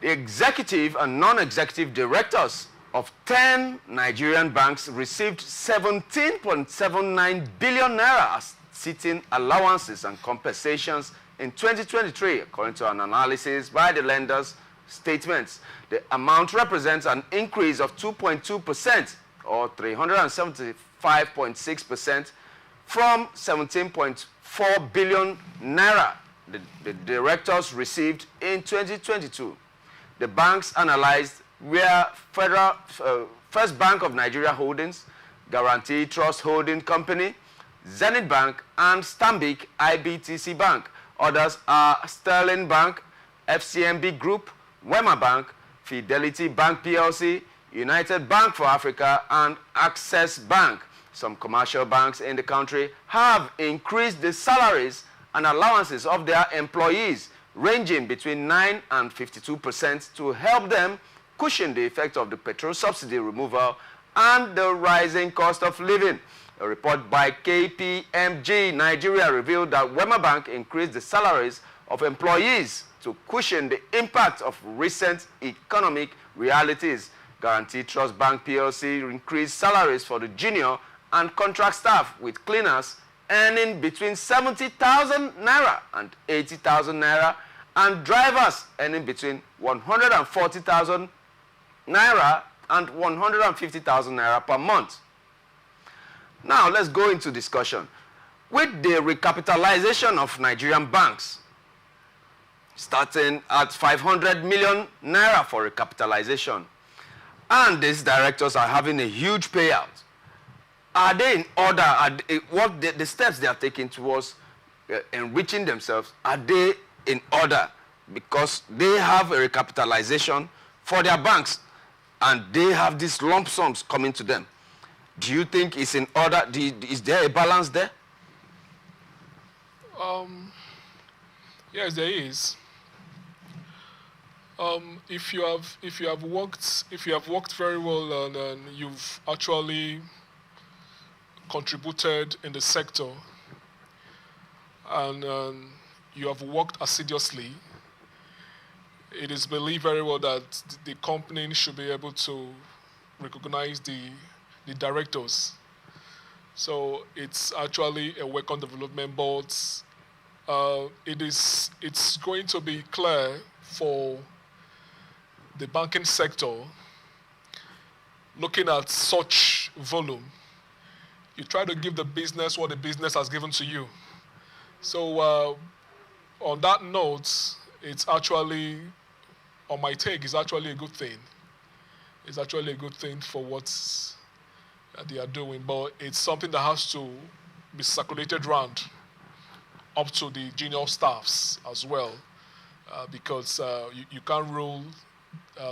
The executive and non-executive directors of 10 Nigerian banks received 17.79 billion naira as sitting allowances and compensations in 2023, according to an analysis by the lenders' statements. The amount represents an increase of 2.2% or 375.6% from 17.4 billion naira the directors received in 2022. The banks analyzed were First Bank of Nigeria Holdings, Guarantee Trust Holding Company, Zenith Bank, and Stanbic IBTC Bank. Others are Sterling Bank, FCMB Group, Wema Bank, Fidelity Bank PLC, United Bank for Africa, and Access Bank. Some commercial banks in the country have increased the salaries and allowances of their employees, ranging between 9 and 52% to help them cushion the effect of the petrol subsidy removal and the rising cost of living. A report by KPMG Nigeria revealed that Wema Bank increased the salaries of employees to cushion the impact of recent economic realities. Guarantee Trust Bank PLC increased salaries for the junior and contract staff, with cleaners earning between 70,000 naira and 80,000 naira, and drivers earning between 140,000 naira and 150,000 naira per month. Now, let's go into discussion. With the recapitalization of Nigerian banks, starting at 500 million naira for recapitalization, and these directors are having a huge payout, are they in order? What the steps they are taking towards enriching themselves, are they in order? Because they have a recapitalization for their banks, and they have these lump sums coming to them. Do you think it's in order? Is there a balance there? Yes, there is. If you have worked very well and you've actually contributed in the sector, and you have worked assiduously, it is believed very well that the company should be able to recognize the directors. So it's actually a welcome development, but it's going to be clear for the banking sector, looking at such volume. You try to give the business what the business has given to you. So on that note, it's actually, on my take, it's actually a good thing. It's actually a good thing for what they are doing, but it's something that has to be circulated around up to the junior staffs as well, because you can't rule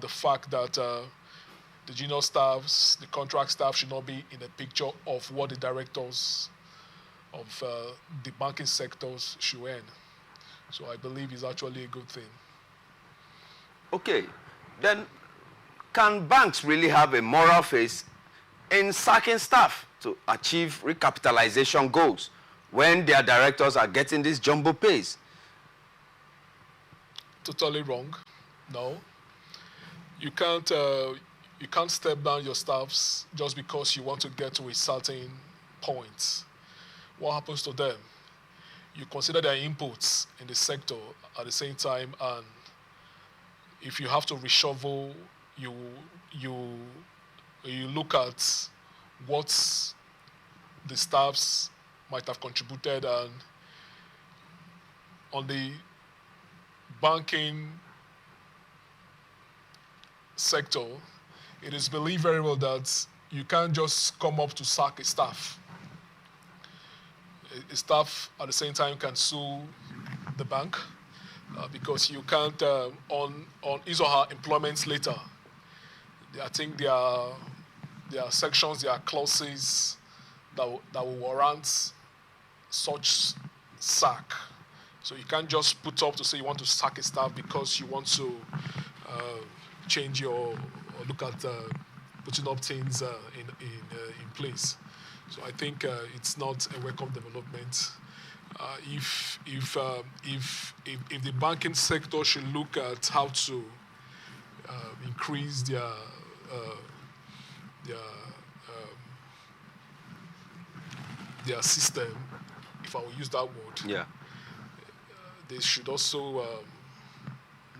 the fact that the junior staffs, the contract staff should not be in a picture of what the directors of the banking sectors should earn. So I believe it's actually a good thing. Okay, then can banks really have a moral face in sacking staff to achieve recapitalization goals when their directors are getting these jumbo pays? Totally wrong. No. You can't step down your staffs just because you want to get to a certain point. What happens to them? You consider their inputs in the sector at the same time, and if you have to reshuffle, you look at what the staffs might have contributed, and on the banking sector, it is believed very well that you can't just come up to sack a staff. A staff at the same time can sue the bank because you can't, on his or her employment later, I think there are sections, there are clauses that will warrant such sack. So you can't just put up to say you want to sack a staff because you want to change or look at putting up things in place. So I think it's not a welcome development. If the banking sector should look at how to increase their system, if I will use that word. Yeah. They should also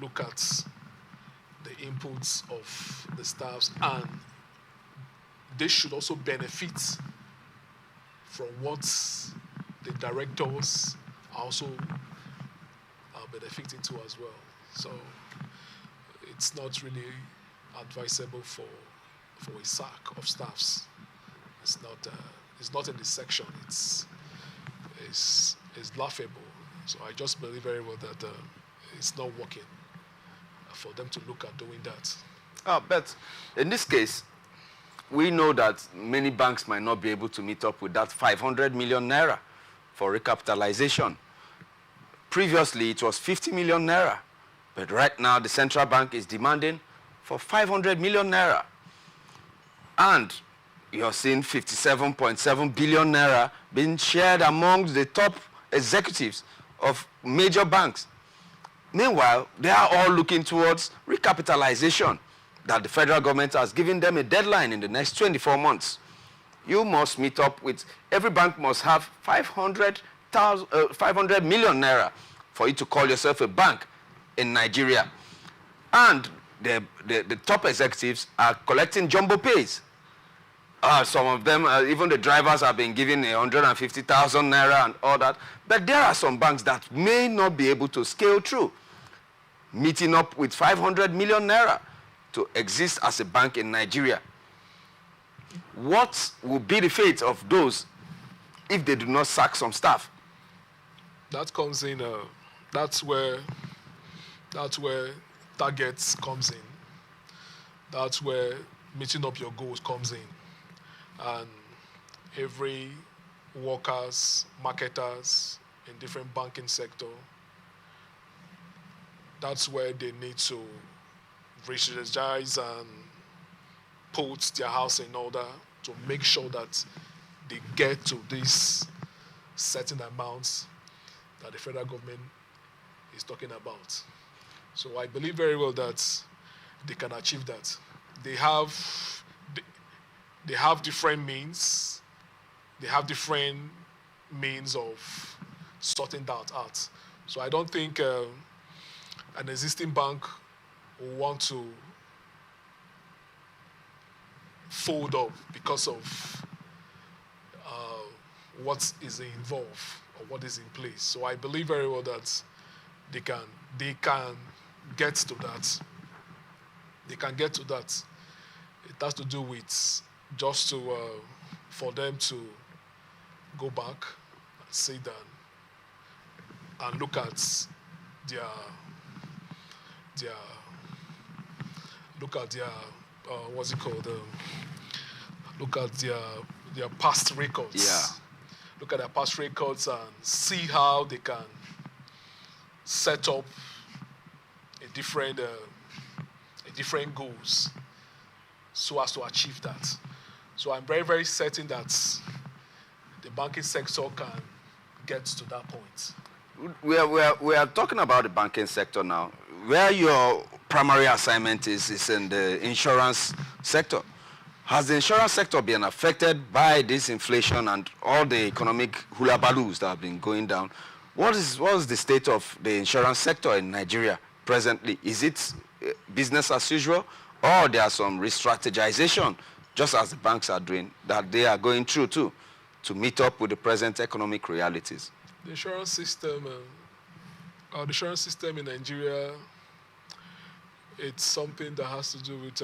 look at the inputs of the staffs, and they should also benefit from what the directors also are benefiting to as well. So it's not really advisable for a sack of staffs. It's not in this section. It's laughable. So I just believe very well that it's not working for them to look at doing that. But in this case, we know that many banks might not be able to meet up with that 500 million naira for recapitalization. Previously, it was 50 million naira. But right now, the central bank is demanding for 500 million naira. And you're seeing 57.7 billion naira being shared among the top executives of major banks. Meanwhile, they are all looking towards recapitalization, that the federal government has given them a deadline in the next 24 months. You must meet up with, every bank must have 500 million naira for you to call yourself a bank in Nigeria. And the top executives are collecting jumbo pays. Some of them, even the drivers have been given 150,000 naira and all that. But there are some banks that may not be able to scale through, meeting up with 500 million naira to exist as a bank in Nigeria. What will be the fate of those if they do not sack some staff? That comes in, that's where targets comes in. That's where meeting up your goals comes in. And every workers, marketers in different banking sector, that's where they need to re-strategize and put their house in order to make sure that they get to these certain amounts that the federal government is talking about. So I believe very well that they can achieve that. They have different means. They have different means of sorting that out. So I don't think an existing bank will want to fold up because of what is involved or what is in place. So I believe very well that they can get to that. They can get to that. It has to do with just to for them to go back and sit down and look at their what's it called? Look at their past records. Yeah. Look at their past records and see how they can set up a different goals so as to achieve that. So I'm very, very certain that the banking sector can get to that point. We are talking about the banking sector now. Where your primary assignment is in the insurance sector. Has the insurance sector been affected by this inflation and all the economic hula-baloos that have been going down? What is the state of the insurance sector in Nigeria presently? Is it business as usual, or there are some re-strategization, just as the banks are doing, that they are going through too, to meet up with the present economic realities? The insurance system in Nigeria, it's something that has to do with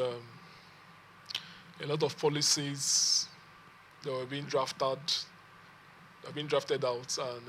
a lot of policies that were being drafted out, and